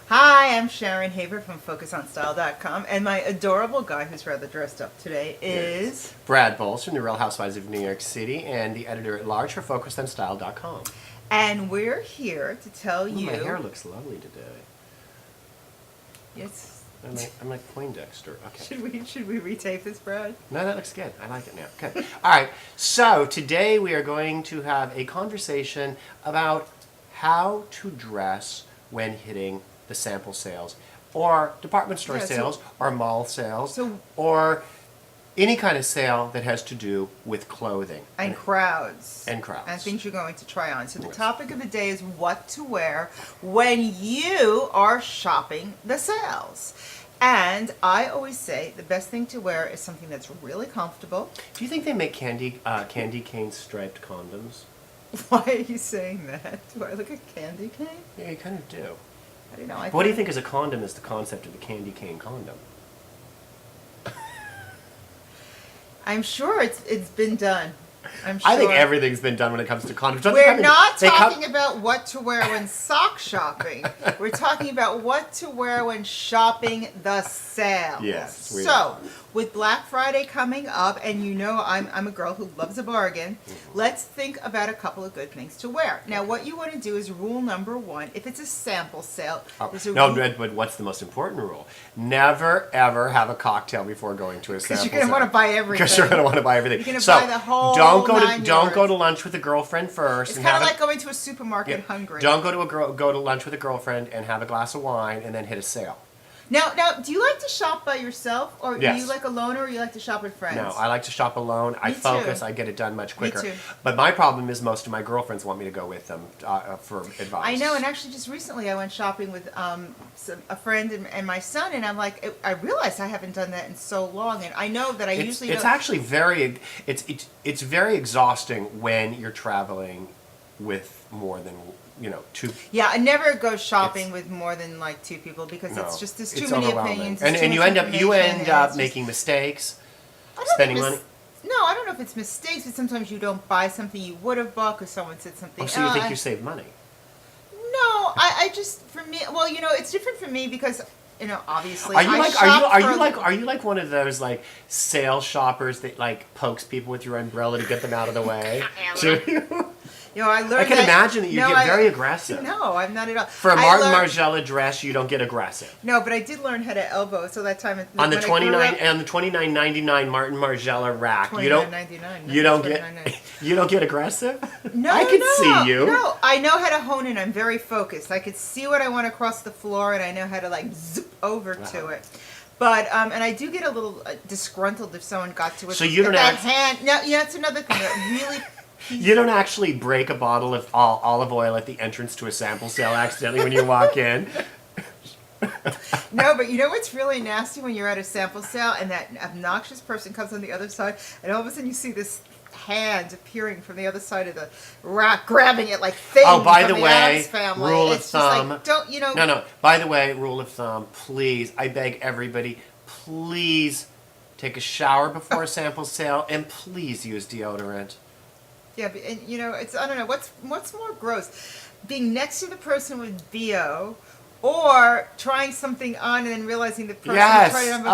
Hi, I'm Sharon Haver from FocusOnStyle.com, and my adorable guy who's rather dressed up today is... Brad Boles from the Real Housewives of New York City and the editor-at-large for FocusOnStyle.com. And we're here to tell you... My hair looks lovely today. Yes. I'm like Poindexter. Okay. Should we retape this, Brad? No, that looks good. I like it now. Okay. All right. So today we are going to have a conversation about how to dress when hitting the sample sales, or department store sales, or mall sales, or any kind of sale that has to do with clothing. And crowds. And crowds. And things you're going to try on. So the topic of the day is what to wear when you are shopping the sales. And I always say the best thing to wear is something that's really comfortable. Do you think they make candy cane striped condoms? Why are you saying that? Do I look a candy cane? Yeah, you kind of do. I don't know. What do you think is a condom is the concept of the candy cane condom? I'm sure it's been done. I'm sure. I think everything's been done when it comes to condoms. We're not talking about what to wear when sock shopping. We're talking about what to wear when shopping the sale. Yes. So, with Black Friday coming up, and you know I'm a girl who loves a bargain, let's think about a couple of good things to wear. Now, what you want to do is rule number one, if it's a sample sale, but what's the most important rule? Never, ever have a cocktail before going to a sample sale. Because you're going to want to buy everything. Because you're going to want to buy everything. You're going to buy the whole don't go to lunch with a girlfriend first. It's kind of like going to a supermarket hungry. Don't go to lunch with a girlfriend and have a glass of wine and then hit a sale. Now, do you like to shop by yourself, or do you like alone, or you like to shop with friends? No, I like to shop alone. I focus. I get it done much quicker. Me too. But my problem is most of my girlfriends want me to go with them for advice. I know, and actually just recently I went shopping with a friend and my son, and I'm like, I realized I haven't done that in so long, and I know that usually it's actually very very exhausting when you're traveling with more than two. Yeah, I never go shopping with more than like two people because there's too many opinions. And you end up making mistakes, spending money. No, I don't know if it's mistakes, but sometimes you don't buy something you would have bought because someone said something. Oh, so you think you save money? No, I just, for me, well, it's different for me because, obviously are you like one of those like sale shoppers that like pokes people with your umbrella to get them out of the way? I can imagine that you get very aggressive. No, I'm not at all. For a Martin Margiela dress, you don't get aggressive. No, but I did learn how to elbow. So that time on the $29.99 Martin Margiela rack, you don't get aggressive. No, I can see you. No, I know how to hone in. I'm very focused. I could see what I want across the floor, and I know how to like zip over to it. But and I do get a little disgruntled if someone got to it. So you don't have hand. No, it's another thing that really. You don't actually break a bottle of olive oil at the entrance to a sample sale accidentally when you walk in. No, but you know what's really nasty when you're at a sample sale and that obnoxious person comes on the other side, and all of a sudden you see this hand appearing from the other side of the rack, grabbing it like things. Oh, by the from way, Addams Family. rule it's of thumb. Just like, No. By the way, rule of thumb. Please, I beg everybody, please take a shower before a sample sale, and please use deodorant. Yeah, and it's, I don't know, what's more gross? Being next to the person with BO, or trying something on and then realizing the person tried it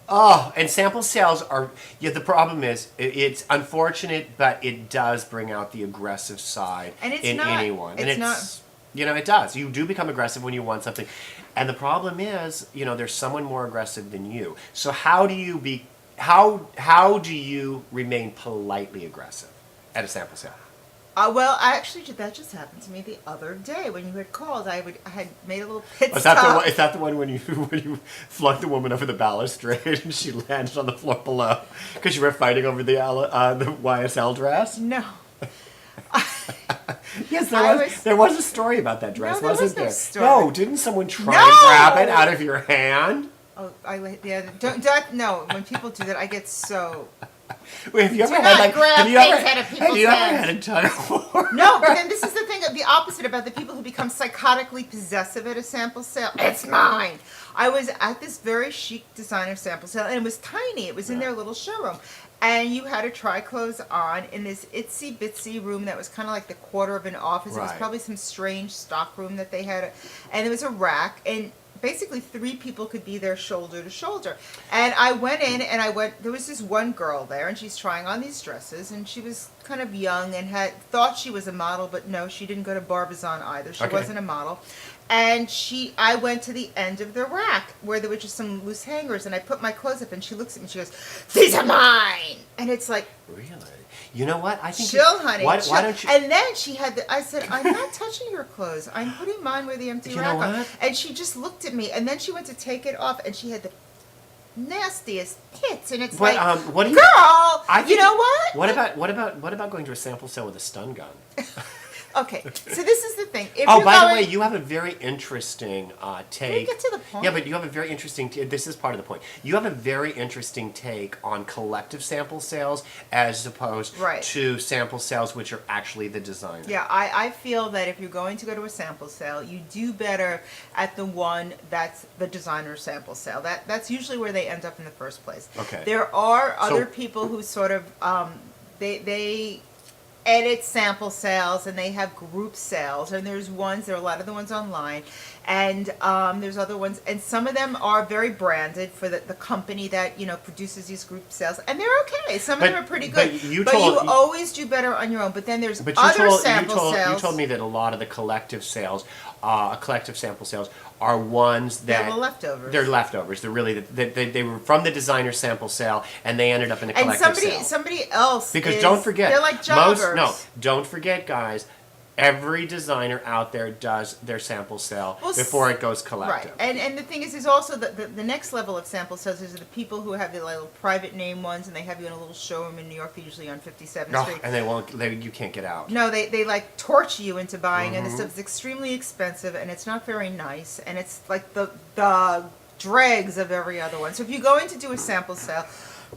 on. And sample sales are, the problem is, it's unfortunate, but it does bring out the aggressive side in anyone. And it does. You do become aggressive when you want something. And the problem is, there's someone more aggressive than you. So how do you remain politely aggressive at a sample sale? Well, actually, that just happened to me the other day when you had called. I had made a little pit stop. Is that the one when you flunked the woman over the balustrade and she landed on the floor below because you were fighting over the YSL dress? No. Yes, there was a story about that dress, wasn't there? No story. No, didn't someone try and grab it out of your hand? Oh, no. When people do that, I get so. Wait, have you ever had a tug of war? No, but then this is the thing, the opposite about the people who become psychotically possessive at a sample sale. It's mine. I was at this very chic designer sample sale, and it was tiny. It was in their little showroom. and you had to try clothes on in this itsy bitsy room that was kind of like the quarter of an office. It was Right. probably some strange stock room that they had, and there was a rack, and basically 3 people could be there shoulder to shoulder. And I went in, and there was this one girl there, and she's trying on these dresses, and she was kind of young and thought she was a model, but no, she didn't go to Barbizon either. She Okay. wasn't a model. And I went to the end of the rack where there were just some loose hangers, and I put my clothes up, and she looks at me, and she goes, "These are mine!" And it's like, Really? You know what? I think chill, honey. Why chill. don't you? And then I said, "I'm not touching your clothes. I'm putting mine where the empty You rack know are." what? And she just looked at me, and then she went to take it off, and she had the nastiest tits, and it's But like, what do you? girl, I you think- know what? What about going to a sample sale with a stun gun? Okay, so this is the thing. If Oh, you're by the going- way, you have a very interesting take. get to the point? Yeah, but you have a very interesting. This is part of the point. You have a very interesting take on collective sample sales as opposed Right. to sample sales, which are actually the designer. Yeah, I feel that if you're going to go to a sample sale, you do better at the one that's the designer sample sale. That's usually where they end up in the first place. Okay. There are So- other people who sort of they edit sample sales, and they have group sales, and there are a lot of the ones online, and there's other ones, and some of them are very branded for the company that produces these group sales, and they're okay. Some But- of them are pretty but good, you but told- you always do better on your own. But then there's But other sample sales. you told me that a lot of the collective sales, collective sample sales, are ones that They're the leftovers. They're leftovers. They're really they were from the designer sample sale, and they ended up in a And collective sale. somebody else. Because is- don't forget, they're like jobbers. don't forget, guys. Every designer out there does their sample sale Well, before it goes collective. Right, and the thing is also the next level of sample sales is the people who have the little private name ones, and they have you in a little showroom in New York, usually on 57th Oh, Street. and you can't get out. No, they like torture you into buying, and the Mm-hmm. stuff's extremely expensive, and it's not very nice, and it's like the dregs of every other one. So if you're going to do a sample sale,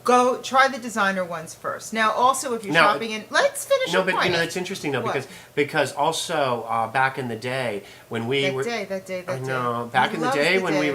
go try the designer ones first. Now, also if you're Now- shopping in, let's finish No, your but point. it's interesting though What? because also back in the day when we That were day. I know. Back You in the loved day the when we day.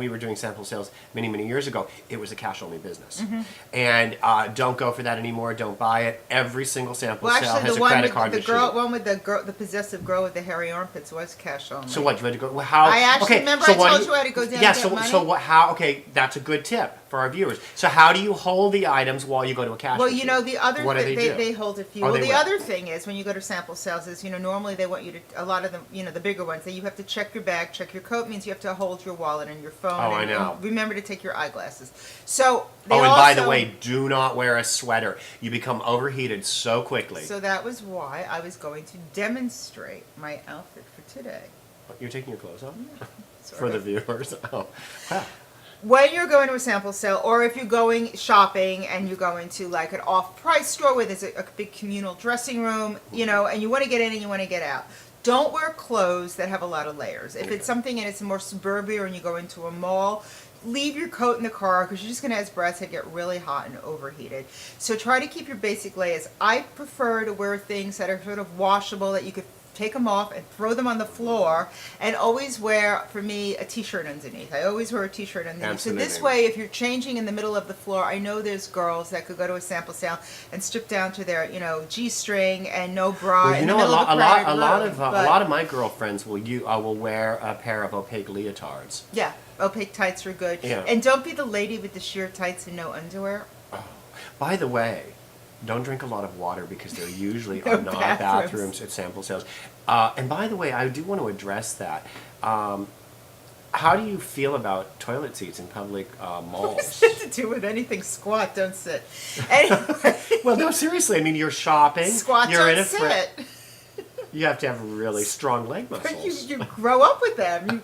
were doing sample sales many years ago, it was a cash only business, Mm-hmm. and don't go for that anymore. Don't buy it. Every single sample Well, sale actually, has the a one credit with card the machine. girl, the possessive girl with the hairy armpits was cash only. So what? You had to go. Well, how? I actually okay, remember so I what told do you I had to go down Yeah. and So get money. so what? How? Okay, that's a good tip for our viewers. So how do you hold the items while you go to a cash Well, machine? the other What do they do? they hold it for you. Oh, Well, they the will. other thing is when you go to sample sales is normally they want you to a lot of them the bigger ones that you have to check your bag, check your coat, means you have to hold your wallet and your phone. Oh, I and, know. and remember to take your eyeglasses. So they Oh, and by the also- way, do not wear a sweater. You become overheated so quickly. So that was why I was going to demonstrate my outfit for today. You're taking your clothes off? Sort For the of. viewers? Oh, wow. When you're going to a sample sale, or if you're going shopping and you're going to like an off-price store where there's a big communal dressing room, and you want to get in and you want to get out, don't wear clothes that have a lot of layers. If it's something and it's more suburbia, and you go into a mall, leave your coat in the car because you're just going to, as Brad said, get really hot and overheated. So try to keep your basic layers. I prefer to wear things that are sort of washable, that you could take them off and throw them on the floor, and always wear, for me, a t-shirt underneath. I always wear a t-shirt underneath. Absolutely. So this way, if you're changing in the middle of the floor, I know there's girls that could go to a sample sale and strip down to their, G-string and no bra Well, in you the know, middle of a crowded a lot room, of but- a lot of my girlfriends will wear a pair of opaque leotards. Yeah, opaque tights are good. Yeah. And don't be the lady with the sheer tights and no underwear. By the way, don't drink a lot of water because there usually No are not bathrooms. bathrooms at sample sales. And by the way, I do want to address that. How do you feel about toilet seats in public malls? What's that to do with anything? Squat, don't sit. Anyway, Well, no, seriously. I mean, you're shopping. squat, you're in don't a fr- sit. You have to have really strong leg But muscles. you grow up with them.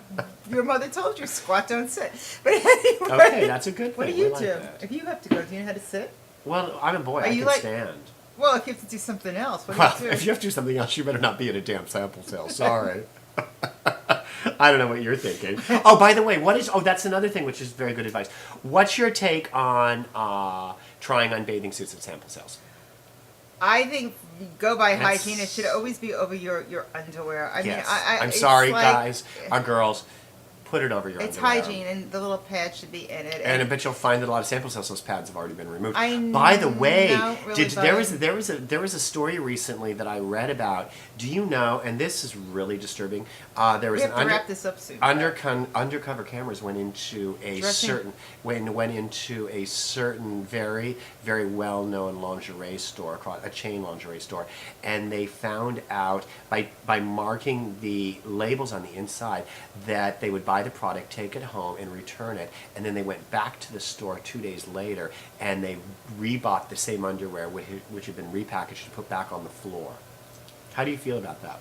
Your mother told you, squat, don't sit. But anyway, Okay, that's a good what do thing. you We like do? that. If you have to go, do you know how to sit? Well, I'm a boy. Are I you can like- stand. Well, if you have to do something else, what Well, do you do? if you have to do something else, you better not be at a damn sample sale. Sorry. I don't know what you're thinking. Oh, by the way, that's another thing which is very good advice. What's your take on trying on bathing suits at sample sales? I think you go by That's- hygiene. It should always be over your underwear. I mean, Yes. I'm I'm sorry, like, guys, our girls. put it over your It's underwear. hygiene, and the little pad should be in it. And I bet you'll find that a lot of sample sales, those pads have already been removed. I By the way, know, really there was a story recently that I read about. Do you know? And this is really disturbing. There was We have to wrap this up soon. undercover cameras went into a Dressing. certain very very well known lingerie store, a chain lingerie store, and they found out by marking the labels on the inside that they would buy the product, take it home, and return it, and then they went back to the store 2 days later and they rebought the same underwear which had been repackaged and put back on the floor. How do you feel about that?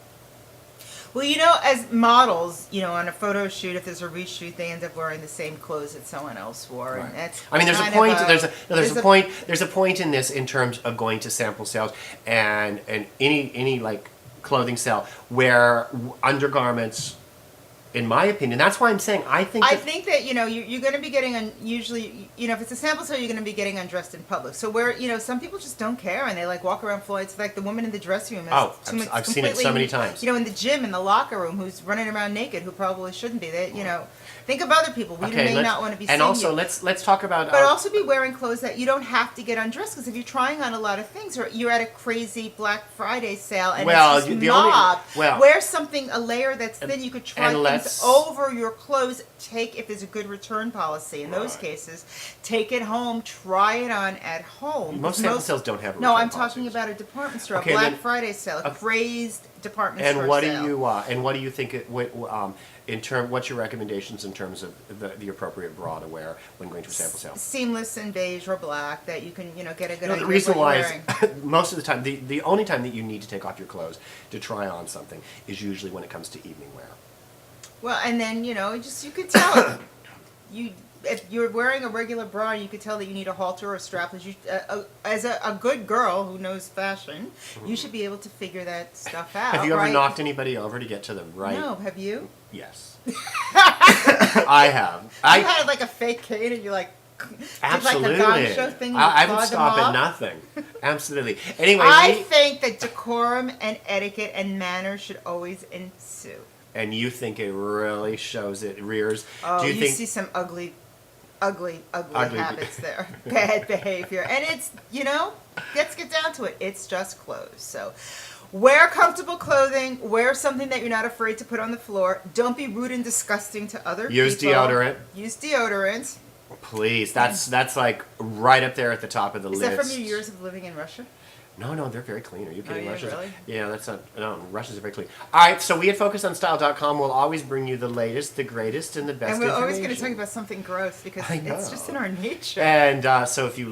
Well, you know, as models, you know, on a photo shoot, if there's a reshoot, they end up wearing the same clothes that someone else wore, and that's. I mean, there's a kind point. of There's a point in this in terms of going to sample sales and any like clothing sale where undergarments. In my opinion, that's why I'm saying I think that you know you're going to be getting usually, you know, if it's a sample sale, you're going to be getting undressed in public. So where, you know, some people just don't care and they like walk around full. It's like the woman in the dressing room. I've seen it so many times. You know, in the gym, in the locker room, who's running around naked, who probably shouldn't be. That, you know, think of other people. We may not want to be. And seeing also, you. let's talk about. But also be wearing clothes that you don't have to get undressed, because if you're trying on a lot of things, or you're at a crazy Black Friday sale and it's just wear something, a layer that's thin. You could try things over your clothes. If there's a good return policy in those cases, take it home, try it on at home. Most sample sales don't have. No, I'm talking about a department store, a Black Friday sale, a crazed department store sale. And what do you think? What's your recommendations in terms of the appropriate bra to wear when going to a sample sale? Seamless in beige or black, that you can, you know, get a good idea. The reason of what why you're is most of the time, the only time that you need to take off your clothes to try on something is usually when it comes to evening wear. Well, and then, you know, you could tell if you're wearing a regular bra, you could tell that you need a halter or a strap. As a good girl who knows fashion, you should be able to figure that stuff out. Have you ever knocked anybody over to get to the right? No, have you? Yes. I have. You had like a fake cane and you like absolutely. Did like the gong show thing. I would stop at nothing. Absolutely. Anyway, I think that decorum and etiquette and manners should always ensue. And you think it really shows it rears? Oh, do you see some ugly habits there, bad behavior, and it's, you know, let's get down to it. It's just clothes. So, wear comfortable clothing. Wear something that you're not afraid to put on the floor. Don't be rude and disgusting to other people. Use deodorant. Use deodorant. Please, that's like right up there at the top of the list. Is that from your years of living in Russia? No, they're very clean. Are you kidding? Russians, really? Yeah, that's not. No, Russians are very clean. All right, so we at FocusOnStyle.com will always bring you the latest, the greatest, and the best. And we're always going to talk about something gross because it's just in our nature. And so if you